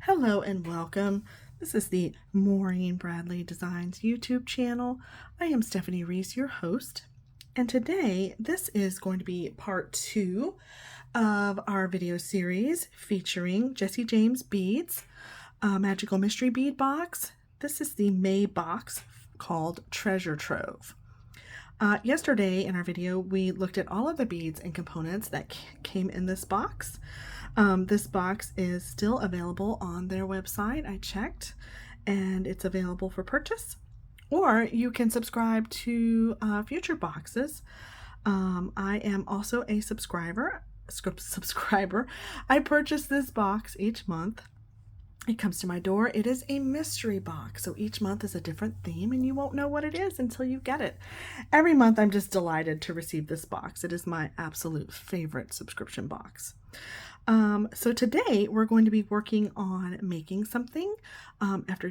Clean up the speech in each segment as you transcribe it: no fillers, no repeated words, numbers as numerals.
Hello and welcome. This is the Maureen Bradley Designs YouTube channel. I am Stephanie Reese, your host, and today this is going to be part 2 of our video series featuring Jessie James beads, Magical Mystery Bead Box. This is the May box called Treasure Trove. Yesterday in our video, we looked at all of the beads and components that came in this box. This box is still available on their website. I checked, and it's available for purchase, or you can subscribe to future boxes. I am also a subscriber. I purchase this box each month. It comes to my door. It is a mystery box, so each month is a different theme, and you won't know what it is until you get it. Every month, I'm just delighted to receive this box. It is my absolute favorite subscription box. So today we're going to be working on making something. After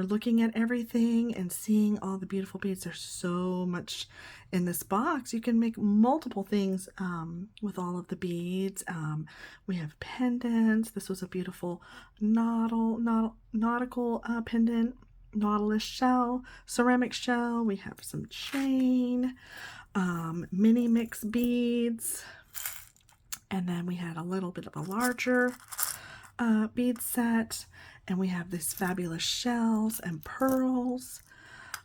looking at everything and seeing all the beautiful beads, there's so much in this box. You can make multiple things with all of the beads. We have pendants. This was a beautiful nautical pendant, nautilus shell, ceramic shell. We have some chain, mini mix beads. And then we had a little bit of a larger bead set. And we have these fabulous shells and pearls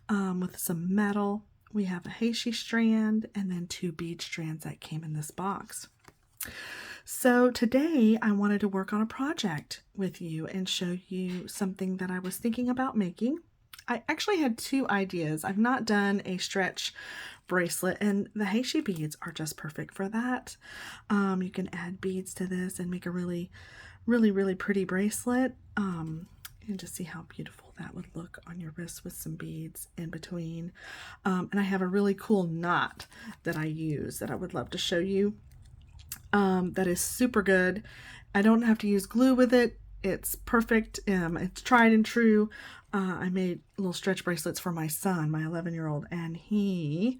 with some metal. We have a Heishi strand and then 2 bead strands that came in this box. So today I wanted to work on a project with you and show you something that I was thinking about making. I actually had 2 ideas. I've not done a stretch bracelet, and the Heishi beads are just perfect for that. You can add beads to this and make a really pretty bracelet. And just see how beautiful that would look on your wrist with some beads in between. And I have a really cool knot that I use that I would love to show you. That is super good. I don't have to use glue with it. It's perfect. It's tried and true. I made little stretch bracelets for my son, my 11-year-old, and he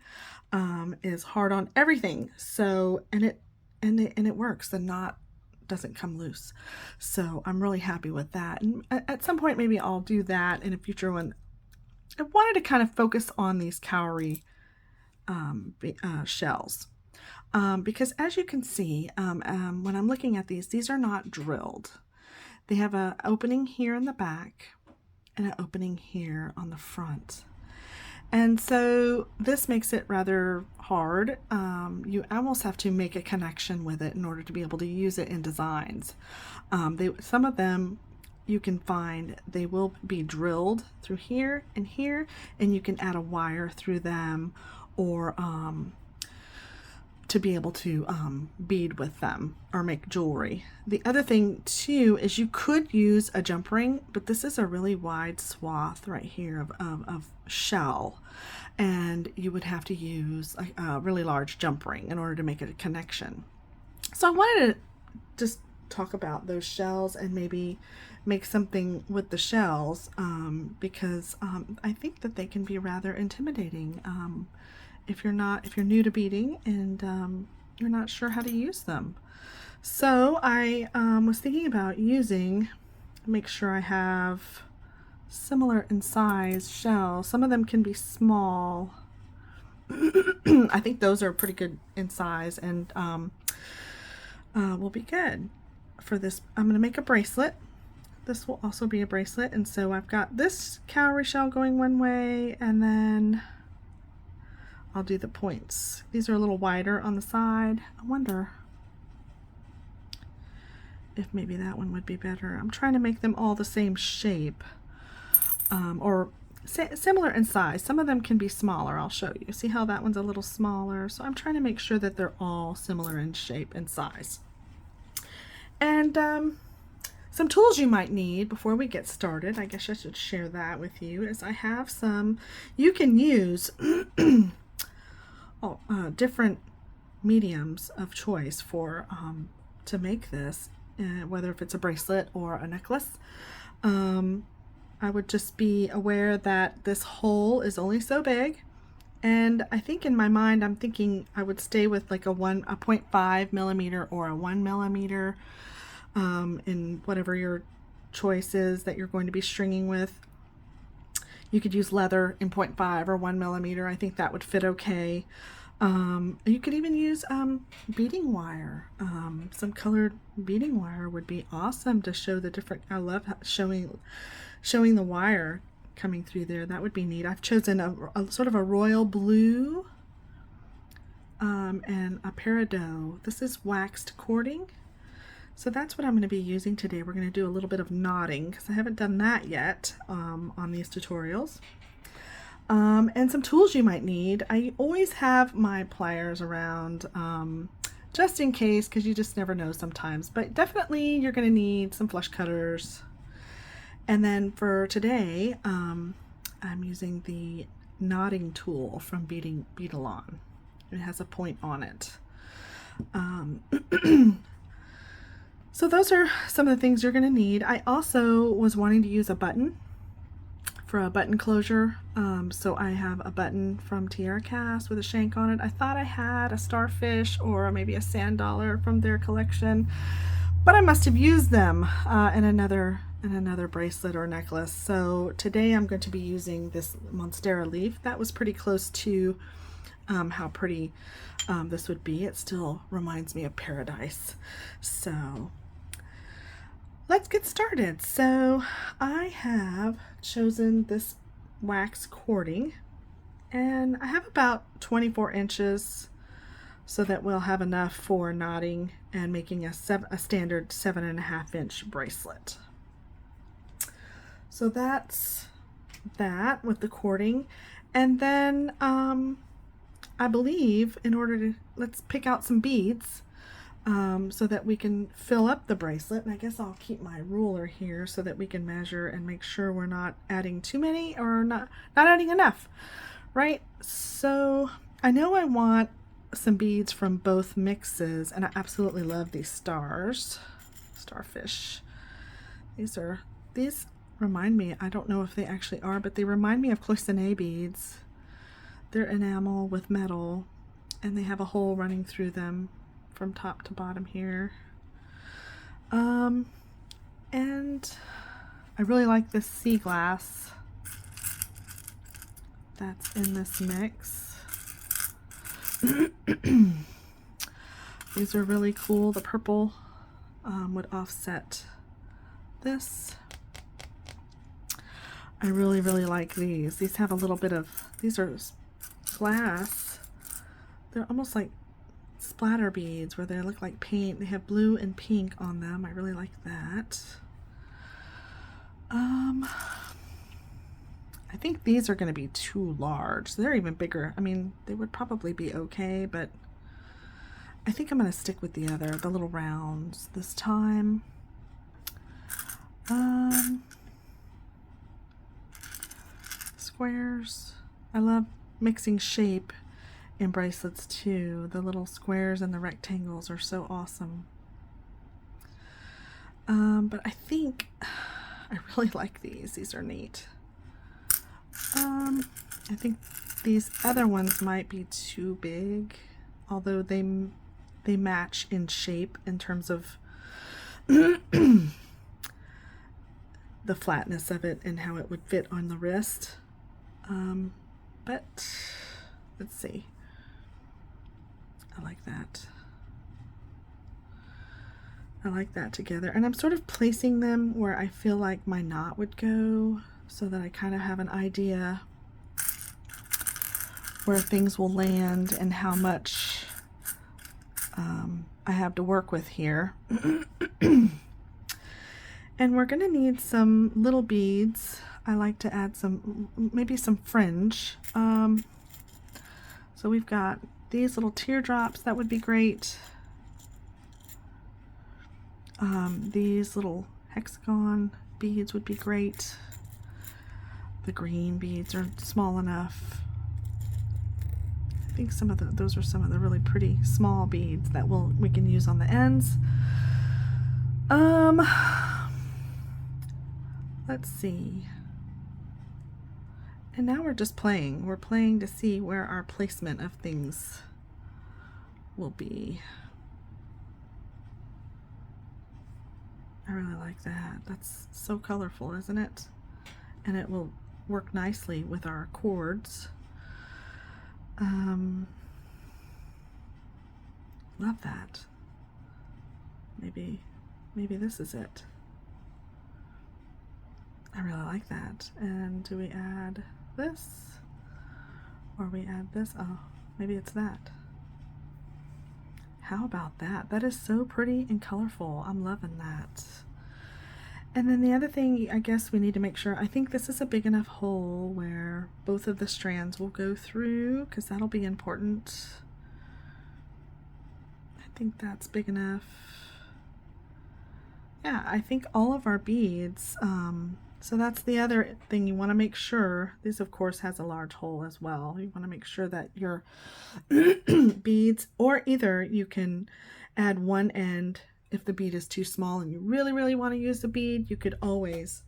is hard on everything. So, and it works. The knot doesn't come loose. So I'm really happy with that. And at some point, maybe I'll do that in a future one. I wanted to kind of focus on these Cowrie shells. Because as you can see, when I'm looking at these are not drilled. They have an opening here in the back and an opening here on the front. And so this makes it rather hard. You almost have to make a connection with it in order to be able to use it in designs. Some of them you can find, they will be drilled through here, and you can add a wire through them, or to be able to bead with them or make jewelry. The other thing too is you could use a jump ring, but this is a really wide swath right here of shell, and you would have to use a really large jump ring in order to make a connection. So I wanted to just talk about those shells and maybe make something with the shells, because I think that they can be rather intimidating if you're new to beading and you're not sure how to use them. So I was thinking about make sure I have similar in size shells. Some of them can be small. I think those are pretty good in size, and will be good for this. I'm going to make a bracelet. This will also be a bracelet, and so I've got this Cowrie shell going one way, and then I'll do the points. These are a little wider on the side. I wonder if maybe that one would be better. I'm trying to make them all the same shape, or similar in size. Some of them can be smaller. I'll show you. See how that one's a little smaller? So I'm trying to make sure that they're all similar in shape and size. And some tools you might need before we get started, I guess I should share that with you, is I have some. You can use different mediums of choice for to make this, whether if it's a bracelet or a necklace. I would just be aware that this hole is only so big, and I think in my mind I'm thinking I would stay with like a 0.5 millimeter or a 1 millimeter in whatever your choices that you're going to be stringing with. You could use leather in 0.5 or 1 millimeter. I think that would fit okay. You could even use beading wire. Some colored beading wire would be awesome to show the different. I love showing the wire coming through there. That would be neat. I've chosen a sort of a royal blue and a peridot. This is waxed cording. So that's what I'm going to be using today. We're going to do a little bit of knotting because I haven't done that yet on these tutorials. And some tools you might need. I always have my pliers around just in case, because you just never know sometimes. But definitely you're going to need some flush cutters. And then for today, I'm using the knotting tool from Beadalon. It has a point on it. So those are some of the things you're going to need. I also was wanting to use a button for a button closure. So I have a button from Tierra Cast with a shank on it. I thought I had a Starfish or maybe a sand dollar from their collection, but I must have used them in another bracelet or necklace. So today I'm going to be using this Monstera leaf. That was pretty close to how pretty this would be. It still reminds me of paradise. So let's get started. So I have chosen this wax cording, and I have about 24 inches so that we'll have enough for knotting and making a standard 7.5 inch bracelet. So that's that with the cording. And then I believe in order to, let's pick out some beads so that we can fill up the bracelet. And I guess I'll keep my ruler here so that we can measure and make sure we're not adding too many or not adding enough, right? So I know I want some beads from both mixes, and I absolutely love these Starfish. These remind me, I don't know if they actually are, but they remind me of cloisonné beads. They're enamel with metal, and they have a hole running through them from top to bottom here. And I really like this sea glass that's in this mix. These are really cool. The purple would offset this. I really like these. These have a little bit of, these are glass. They're almost like splatter beads where they look like paint. They have blue and pink on them. I really like that. I think these are going to be too large. They're even bigger. I mean, they would probably be okay, but I think I'm going to stick with the little rounds this time. Squares. I love mixing shape in bracelets too. The little squares and the rectangles are so awesome. But I think I really like these. These are neat. I think these other ones might be too big, although they match in shape in terms of the flatness of it and how it would fit on the wrist. But let's see. I like that. I like that together. And I'm sort of placing them where I feel like my knot would go so that I kind of have an idea where things will land and how much I have to work with here. And we're going to need some little beads. I like to add maybe some fringe. So we've got these little teardrops. That would be great. These little hexagon beads would be great. The green beads are small enough. I think those are some of the really pretty small beads that we can use on the ends. Let's see. And now we're just playing. We're playing to see where our placement of things will be. I really really like that. That's so colorful, isn't it? And it will work nicely with our cords. Love that. Maybe this is it. I really like that. And do we add this? Or we add this? Oh, maybe it's that. How about that? That is so pretty and colorful. I'm loving that. And then the other thing, I guess we need to make sure, I think this is a big enough hole where both of the strands will go through, because that'll be important. I think that's big enough. Yeah, I think all of our beads, so that's the other thing you want to make sure. This, of course, has a large hole as well. You want to make sure that your beads, or either you can add one end if the bead is too small and you really, really want to use the bead. You could always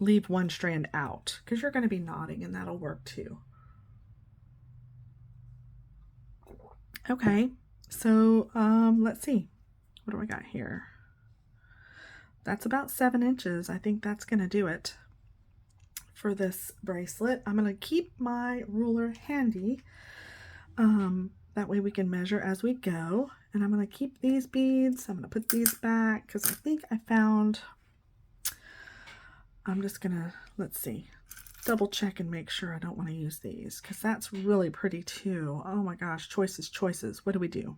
leave one strand out because you're going to be knotting, and that'll work too. Okay, so let's see. What do I got here? That's about 7 inches. I think that's going to do it for this bracelet. I'm going to keep my ruler handy. That way we can measure as we go. And I'm going to keep these beads. I'm going to put these back because I think I found, I'm just going to, let's see, double check and make sure I don't want to use these because that's really pretty too. Oh my gosh, choices, choices. What do we do?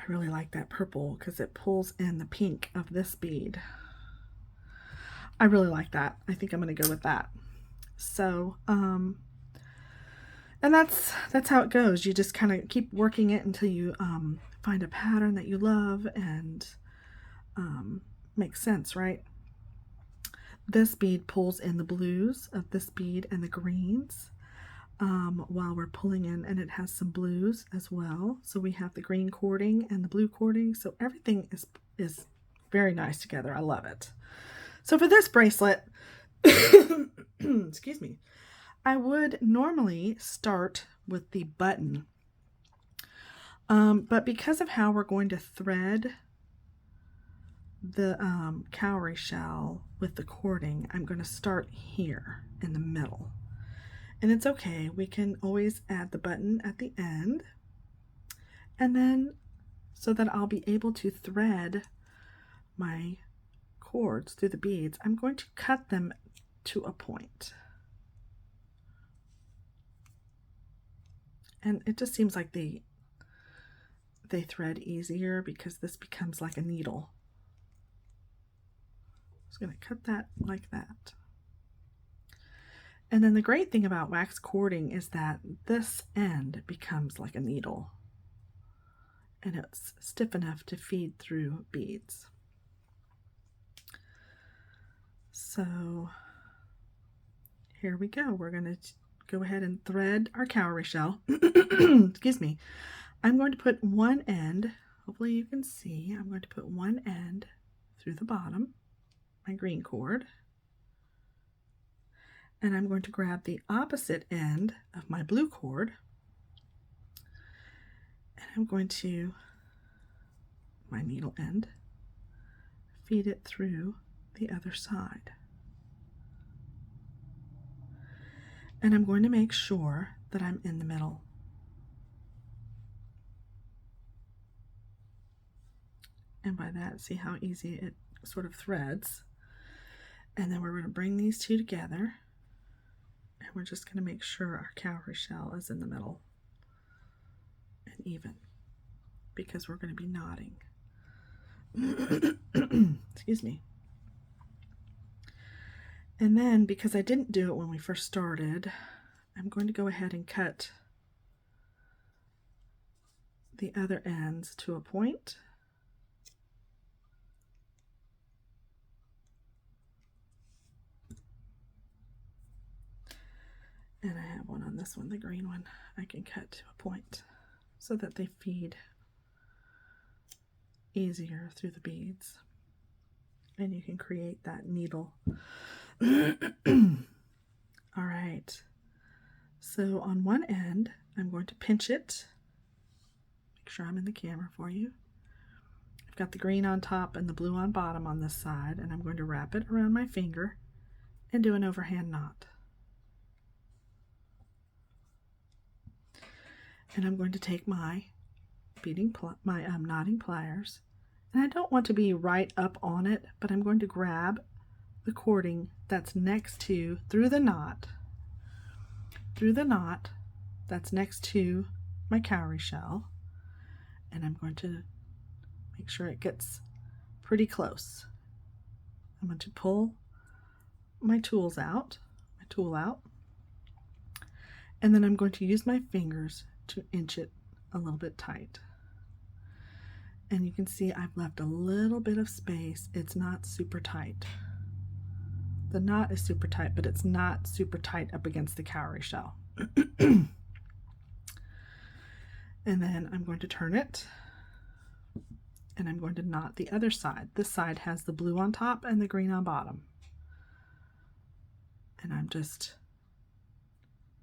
I really like that purple because it pulls in the pink of this bead. I really like that. I think I'm going to go with that. So, and that's how it goes. You just kind of keep working it until you find a pattern that you love and makes sense, right? This bead pulls in the blues of this bead and the greens while we're pulling in, and it has some blues as well. So we have the green cording and the blue cording. So everything is very nice together. I love it. So for this bracelet, excuse me, I would normally start with the button, but because of how we're going to thread the cowrie shell with the cording, I'm going to start here in the middle. And it's okay, we can always add the button at the end, and then so that I'll be able to thread my cords through the beads, I'm going to cut them to a point. And it just seems like they thread easier because this becomes like a needle. I'm just going to cut that like that. And then the great thing about wax cording is that this end becomes like a needle, and it's stiff enough to feed through beads. So here we go. We're going to go ahead and thread our cowrie shell. Excuse me. I'm going to put one end, hopefully you can see, I'm going to put one end through the bottom, my green cord. And I'm going to grab the opposite end of my blue cord, and I'm going to, my needle end, feed it through the other side. And I'm going to make sure that I'm in the middle. And by that, see how easy it sort of threads. And then we're going to bring these two together. And we're just going to make sure our cowrie shell is in the middle and even, because we're going to be knotting. Excuse me. And then, because I didn't do it when we first started, I'm going to go ahead and cut the other ends to a point. And I have one on this one, the green one, I can cut to a point so that they feed easier through the beads. And you can create that needle. All right. So on one end, I'm going to pinch it. Make sure I'm in the camera for you. I've got the green on top and the blue on bottom on this side, and I'm going to wrap it around my finger and do an overhand knot. And I'm going to take my knotting pliers, and I don't want to be right up on it, but I'm going to grab the cording that's next to, through the knot that's next to my cowrie shell, and I'm going to make sure it gets pretty close. I'm going to pull my tool out, and then I'm going to use my fingers to inch it a little bit tight. And you can see I've left a little bit of space. It's not super tight. The knot is super tight, but it's not super tight up against the cowrie shell. And then I'm going to turn it, and I'm going to knot the other side. This side has the blue on top and the green on bottom. And I'm just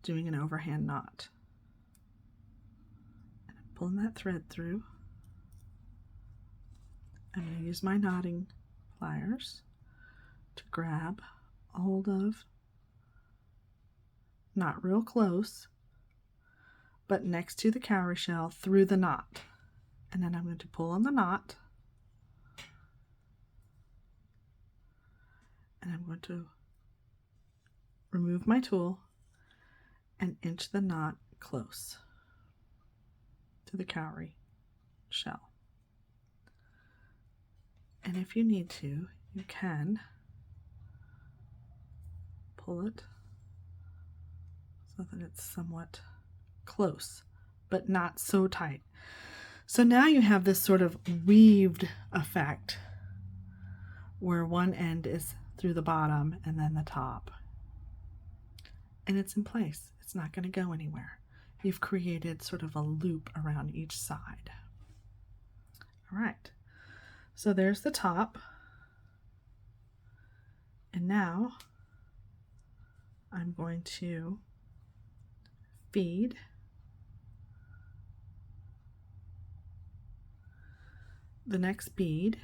doing an overhand knot. And I'm pulling that thread through. I'm going to use my knotting pliers to grab a hold of, not real close, but next to the cowrie shell through the knot. And then I'm going to pull on the knot, and I'm going to remove my tool and inch the knot close to the cowrie shell. And if you need to, you can pull it so that it's somewhat close, but not so tight. So now you have this sort of weaved effect where one end is through the bottom and then the top. And it's in place. It's not going to go anywhere. You've created sort of a loop around each side. All right. So there's the top. And now I'm going to feed the next bead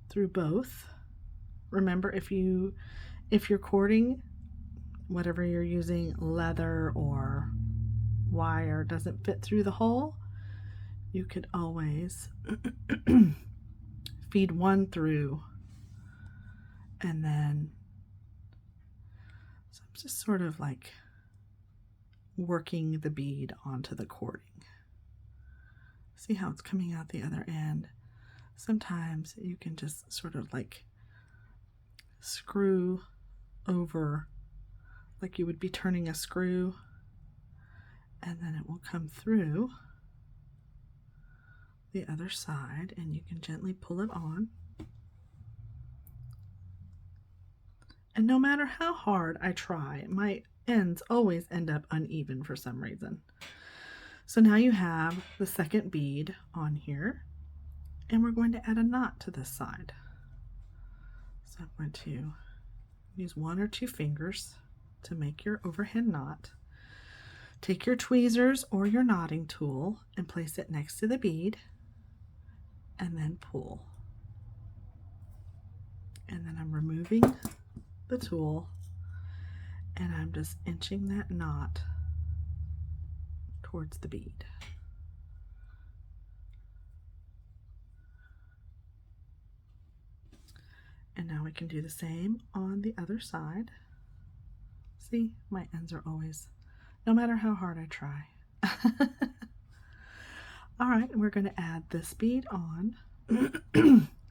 through both. Remember, if you're cording, whatever you're using, leather or wire, doesn't fit through the hole, you could always feed one through, and then, so I'm just sort of like working the bead onto the cording. See how it's coming out the other end? Sometimes you can just sort of like screw over, like you would be turning a screw, and then it will come through the other side, and you can gently pull it on. And no matter how hard I try, my ends always end up uneven for some reason. So now you have the second bead on here, and we're going to add a knot to this side. So I'm going to use one or two fingers to make your overhand knot. Take your tweezers or your knotting tool and place it next to the bead, and then pull. And then I'm removing the tool, and I'm just inching that knot towards the bead. And now we can do the same on the other side. See, my ends are always, no matter how hard I try. All right, we're going to add this bead on.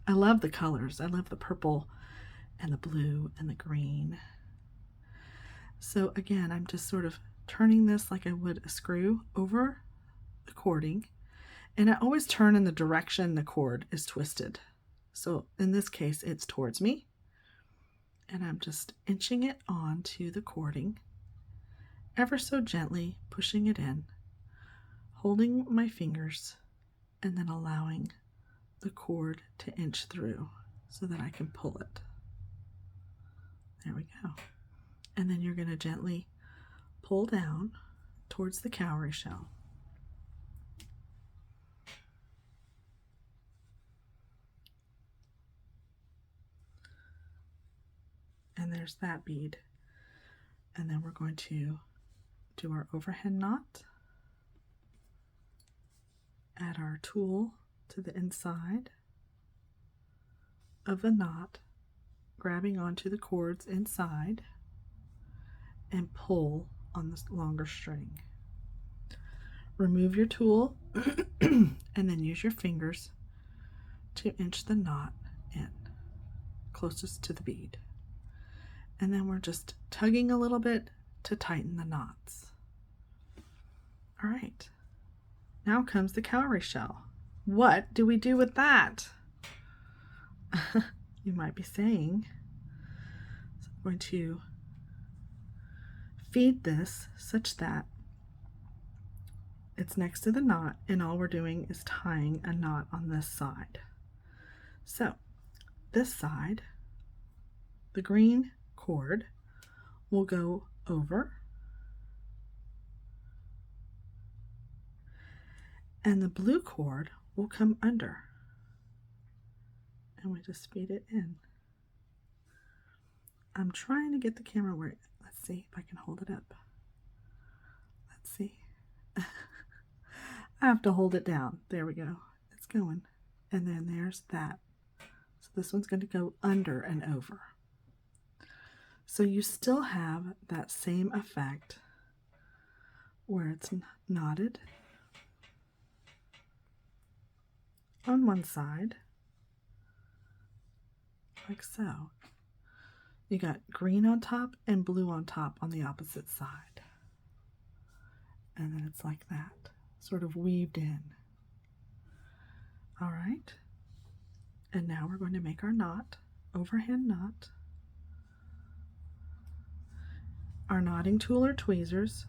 I love the colors. I love the purple and the blue and the green. So again, I'm just sort of turning this like I would a screw over the cording, and I always turn in the direction the cord is twisted. So in this case, it's towards me, and I'm just inching it onto the cording, ever so gently pushing it in, holding my fingers, and then allowing the cord to inch through so that I can pull it. There we go. And then you're going to gently pull down towards the cowrie shell. there's that bead. And then we're going to do our overhand knot, add our tool to the inside of the knot, grabbing onto the cords inside, and pull on the longer string. Remove your tool and then use your fingers to inch the knot in closest to the bead. And then we're just tugging a little bit to tighten the knots. All right, now comes the cowrie shell. What do we do with that? You might be saying. So I'm going to feed this such that it's next to the knot, and all we're doing is tying a knot on this side. So this side, the green cord will go over, and the blue cord will come under, and we just feed it in. I'm trying to get the camera where, let's see if I can hold it up. Let's see. I have to hold it down. There we go. It's going. And then there's that. So this one's going to go under and over. So you still have that same effect where it's knotted on one side, like so. You got green on top and blue on top on the opposite side. And then it's like that, sort of weaved in. All right. And now we're going to make our knot, overhand knot. Our knotting tool or tweezers,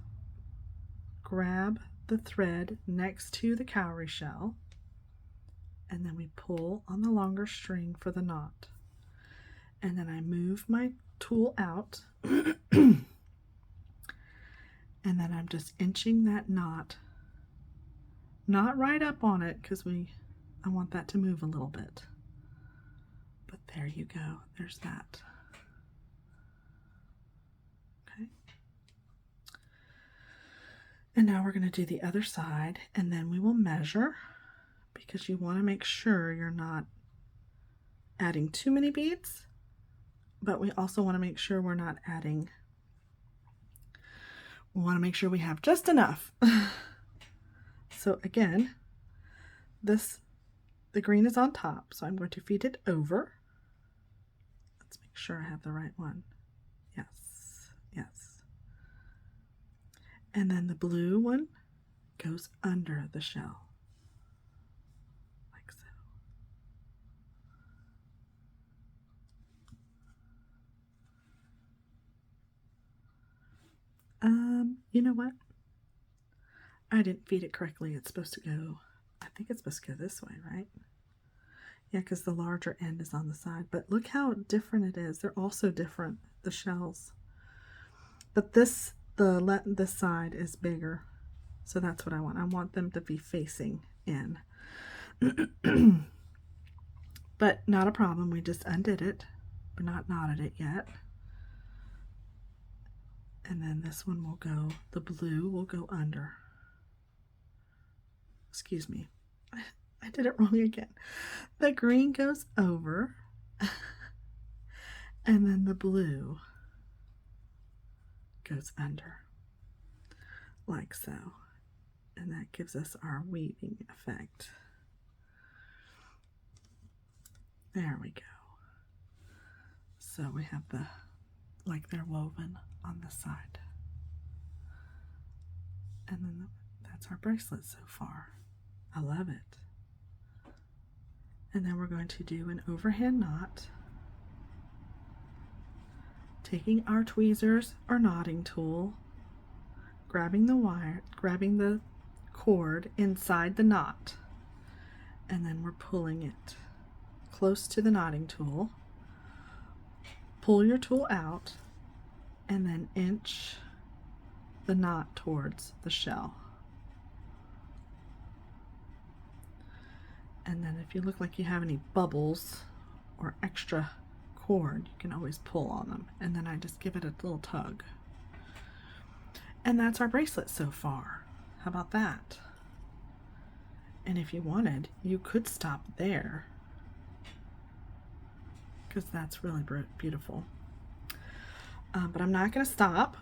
grab the thread next to the cowrie shell, and then we pull on the longer string for the knot. And then I move my tool out, and then I'm just inching that knot, not right up on it because I want that to move a little bit. But there you go, there's that. Okay. And now we're going to do the other side, and then we will measure, because you want to make sure you're not adding too many beads, but we also want to make sure we're not adding, we want to make sure we have just enough. So again, the green is on top, so I'm going to feed it over. Let's make sure I have the right one. Yes, yes. And then the blue one goes under the shell, like so. You know what? I didn't feed it correctly. It's supposed to go, I think it's supposed to go this way, right? Yeah, because the larger end is on the side. But look how different it is. They're also different, the shells. But this side is bigger. So that's what I want. I want them to be facing in. But not a problem. We just undid it, but not knotted it yet. And then this one will go, the blue will go under. Excuse me. I did it wrong again. The green goes over, and then the blue goes under, like so. And that gives us our weaving effect. There we go. So we have the, like they're woven on the side. And then that's our bracelet so far. I love it. And then we're going to do an overhand knot, taking our tweezers or knotting tool, grabbing the wire, grabbing the cord inside the knot, and then we're pulling it close to the knotting tool. Pull your tool out and then inch the knot towards the shell. And then if you look like you have any bubbles or extra cord, you can always pull on them, and then I just give it a little tug. And that's our bracelet so far. How about that? And if you wanted, you could stop there, because that's really beautiful. But I'm not going to stop.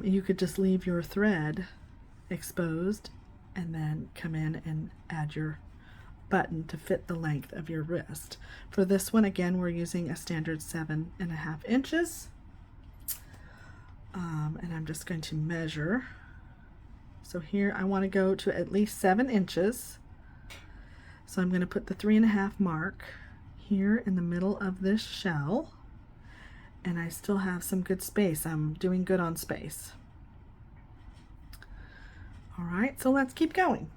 You could just leave your thread exposed and then come in and add your button to fit the length of your wrist. For this one, again, we're using a standard 7.5 inches. And I'm just going to measure. So here I want to go to at least 7 inches. So I'm going to put the 3.5 mark here in the middle of this shell. And I still have some good space. I'm doing good on space. All right, so let's keep going.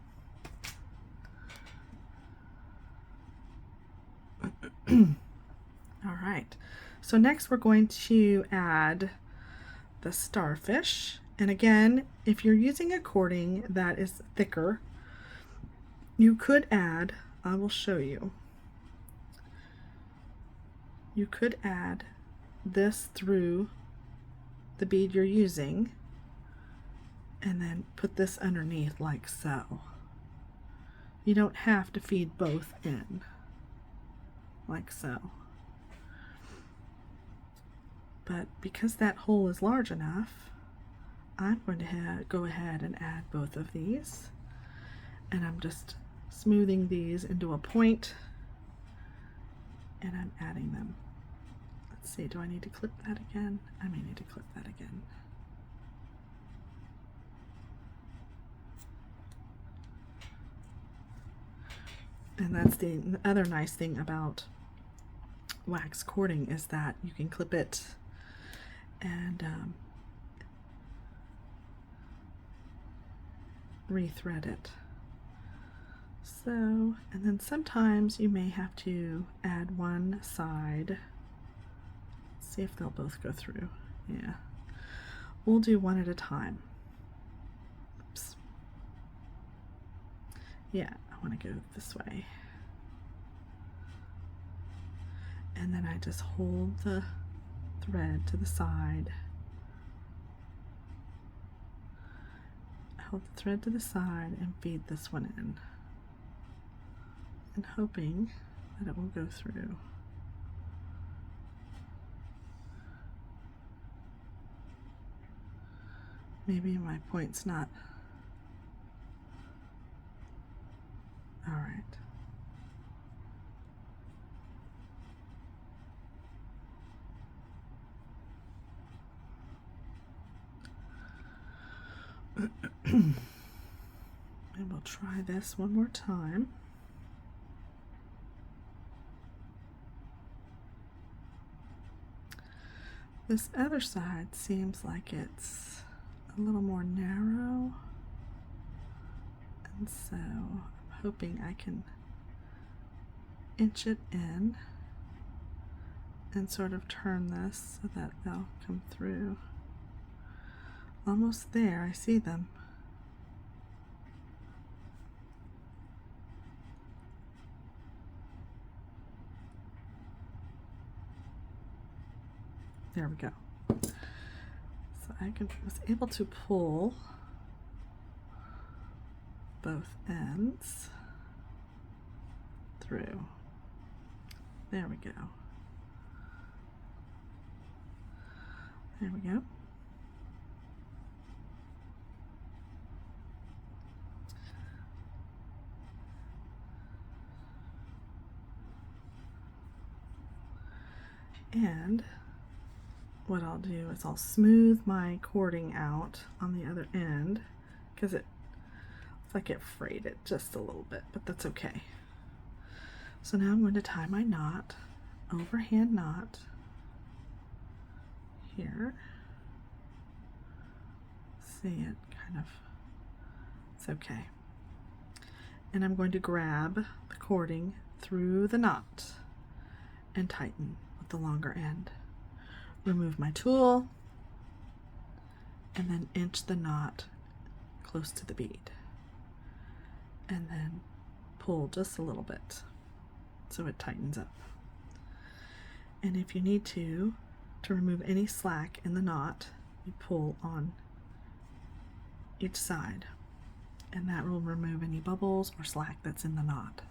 All right, so next we're going to add the starfish. And again, if you're using a cording that is thicker, you could add, I will show you, you could add this through the bead you're using and then put this underneath like so. You don't have to feed both in like so. But because that hole is large enough, I'm going to go ahead and add both of these, and I'm just smoothing these into a point, and I'm adding them. Let's see, do I need to clip that again? I may need to clip that again. And that's the other nice thing about wax cording, is that you can clip it and rethread it. So, and then sometimes you may have to add one side. Let's see if they'll both go through. Yeah, we'll do one at a time. Oops. Yeah, I want to go this way. And then I just hold the thread to the side. Hold the thread to the side and feed this one in, and hoping that it will go through. Maybe my point's not. All right. And we'll try this one more time. This other side seems like it's a little more narrow, and so I'm hoping I can inch it in and sort of turn this so that they'll come through. Almost there, I see them. There we go. So I was able to pull both ends through. There we go. There we go. And what I'll do is I'll smooth my cording out on the other end, because it's like it frayed it just a little bit, but that's okay. So now I'm going to tie my knot, overhand knot here. See it kind of, it's okay. And I'm going to grab the cording through the knot and tighten with the longer end. Remove my tool and then inch the knot close to the bead, and then pull just a little bit so it tightens up. And if you need to remove any slack in the knot, you pull on each side, and that will remove any bubbles or slack that's in the knot.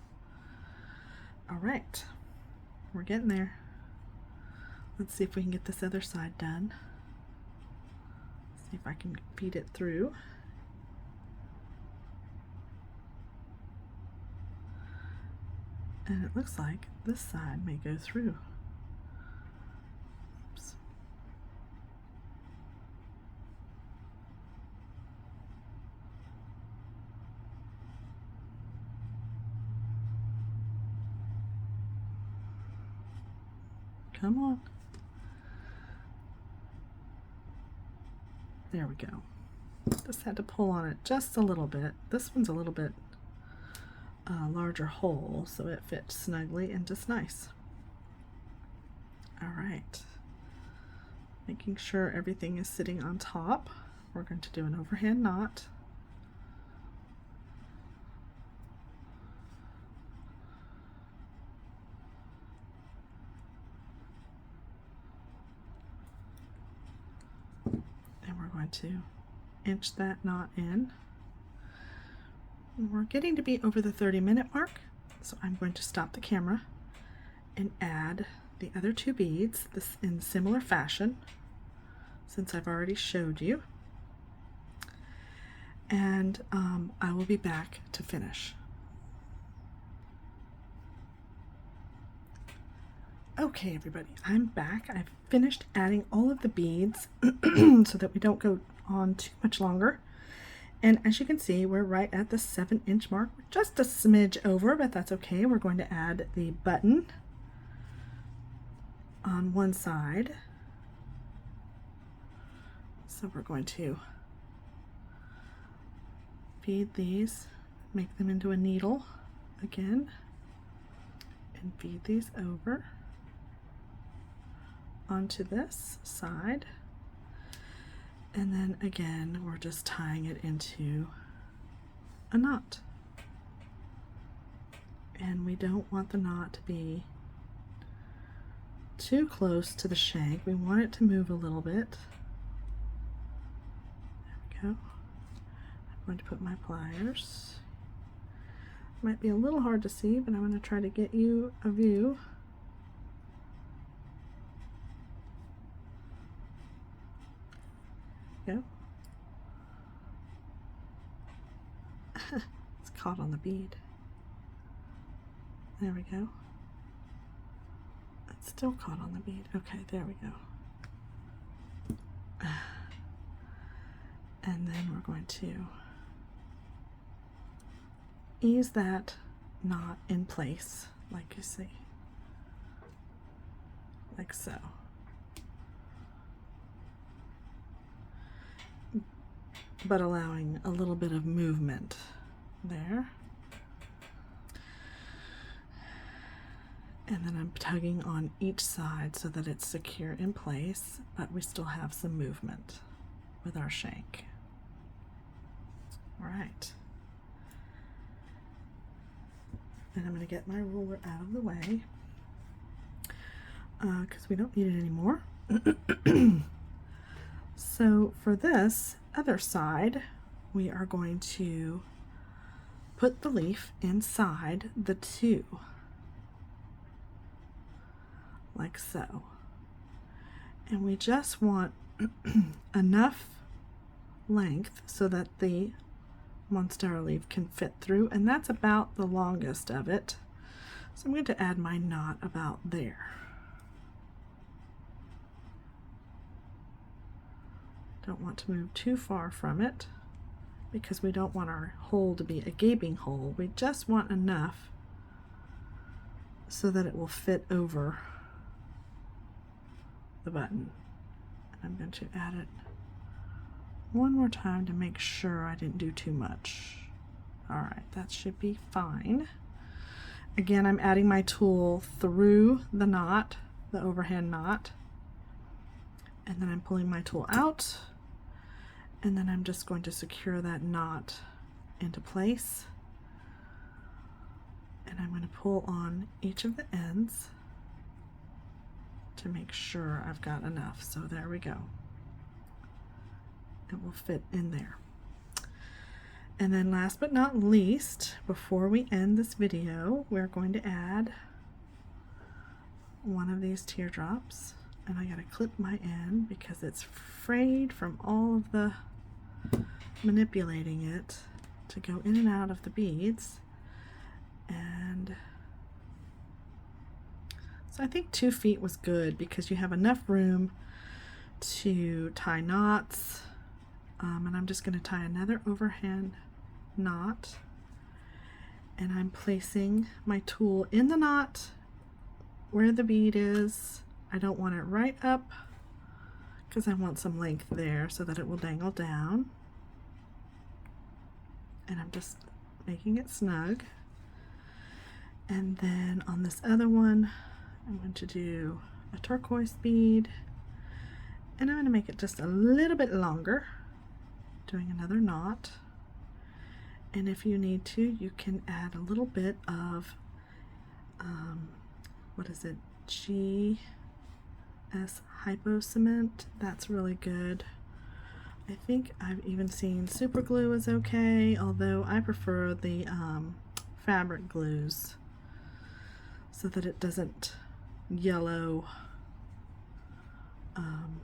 All right, we're getting there. Let's see if we can get this other side done. See if I can feed it through. And it looks like this side may go through. Oops. Come on. There we go. Just had to pull on it just a little bit. This one's a little bit larger hole, so it fits snugly and just nice. All right. Making sure everything is sitting on top. We're going to do an overhand knot. And we're going to inch that knot in. We're getting to be over the 30-minute mark, so I'm going to stop the camera and add the other 2 beads this in similar fashion, since I've already showed you. And I will be back to finish. Okay, everybody, I'm back. I've finished adding all of the beads so that we don't go on too much longer. And as you can see, we're right at the 7-inch mark. We're just a smidge over, but that's okay. We're going to add the button on one side. So we're going to feed these, make them into a needle again, and feed these over onto this side. And then again, we're just tying it into a knot. And we don't want the knot to be too close to the shank. We want it to move a little bit. There we go. I'm going to put my pliers. Might be a little hard to see, but I'm going to try to get you a view. Go. It's caught on the bead. There we go. It's still caught on the bead. Okay, there we go. And then we're going to ease that knot in place, like you see, like so. But allowing a little bit of movement there. And then I'm tugging on each side so that it's secure in place, but we still have some movement with our shank. All right. And I'm going to get my ruler out of the way because we don't need it anymore. So for this other side, we are going to put the leaf inside the 2, like so. And we just want enough length so that the monstera leaf can fit through, and that's about the longest of it. So I'm going to add my knot about there. Don't want to move too far from it because we don't want our hole to be a gaping hole. We just want enough so that it will fit over the button. I'm going to add it one more time to make sure I didn't do too much. All right, that should be fine. Again, I'm adding my tool through the knot, the overhand knot, and then I'm pulling my tool out, and then I'm just going to secure that knot into place, and I'm going to pull on each of the ends to make sure I've got enough. So there we go. It will fit in there. And then last but not least, before we end this video, we're going to add one of these teardrops. And I gotta clip my end because it's frayed from all of the manipulating it to go in and out of the beads. And so I think 2 feet was good because you have enough room to tie knots. And I'm just going to tie another overhand knot, and I'm placing my tool in the knot where the bead is. I don't want it right up because I want some length there so that it will dangle down. And I'm just making it snug. And then on this other one, I'm going to do a turquoise bead, and I'm going to make it just a little bit longer, doing another knot. And if you need to, you can add a little bit of what is it, GS Hypo Cement. That's really good. I think I've even seen super glue is okay, although I prefer the fabric glues so that it doesn't yellow. And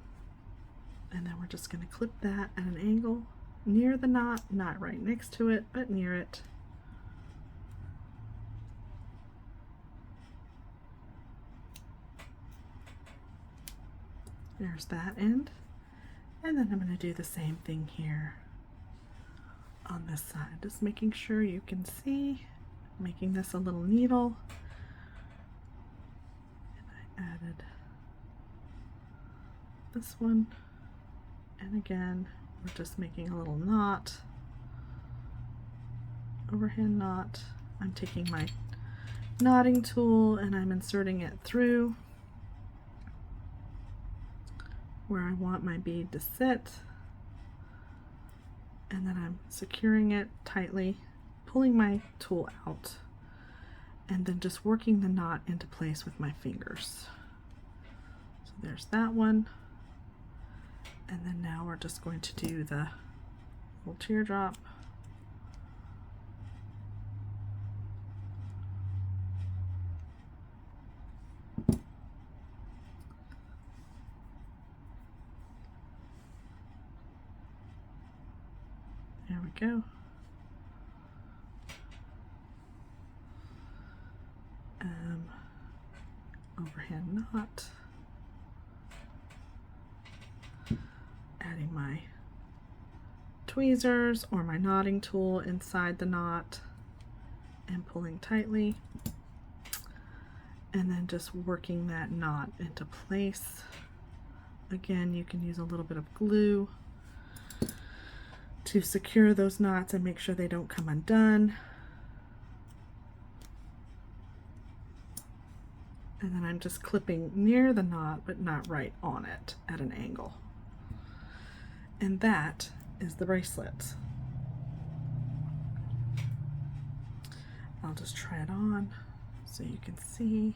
then we're just going to clip that at an angle near the knot, not right next to it, but near it. There's that end. And then I'm going to do the same thing here on this side, just making sure you can see, making this a little needle. And I added this one, and again we're just making a little knot, overhand knot. I'm taking my knotting tool and I'm inserting it through where I want my bead to sit, and then I'm securing it tightly, pulling my tool out, and then just working the knot into place with my fingers. So there's that one. And then now we're just going to do the little teardrop. There we go. Overhand knot. Adding my tweezers or my knotting tool inside the knot and pulling tightly, and then just working that knot into place. Again, you can use a little bit of glue to secure those knots and make sure they don't come undone. And then I'm just clipping near the knot but not right on it at an angle. And that is the bracelet. I'll just try it on so you can see.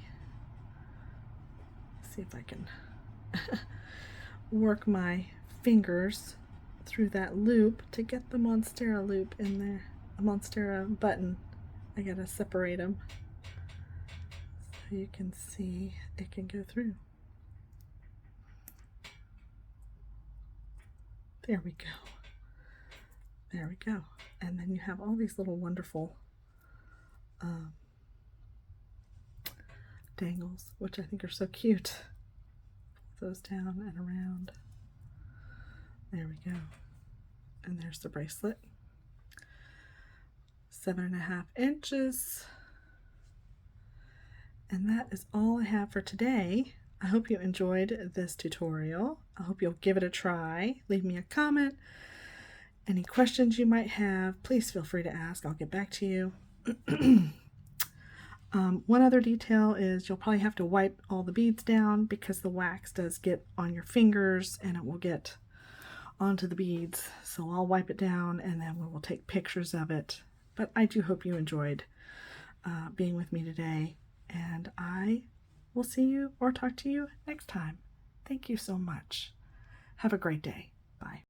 See if I can work my fingers through that loop to get the Monstera loop in there. A Monstera button. I gotta separate them so you can see it can go through. There we go. There we go. And then you have all these little wonderful dangles, which I think are so cute. Pull those down and around. There we go. And there's the bracelet. 7.5 inches. And that is all I have for today. I hope you enjoyed this tutorial. I hope you'll give it a try. Leave me a comment. Any questions you might have, please feel free to ask. I'll get back to you. One other detail is you'll probably have to wipe all the beads down because the wax does get on your fingers and it will get onto the beads. So I'll wipe it down and then we will take pictures of it. But I do hope you enjoyed being with me today, and I will see you or talk to you next time. Thank you so much. Have a great day. Bye.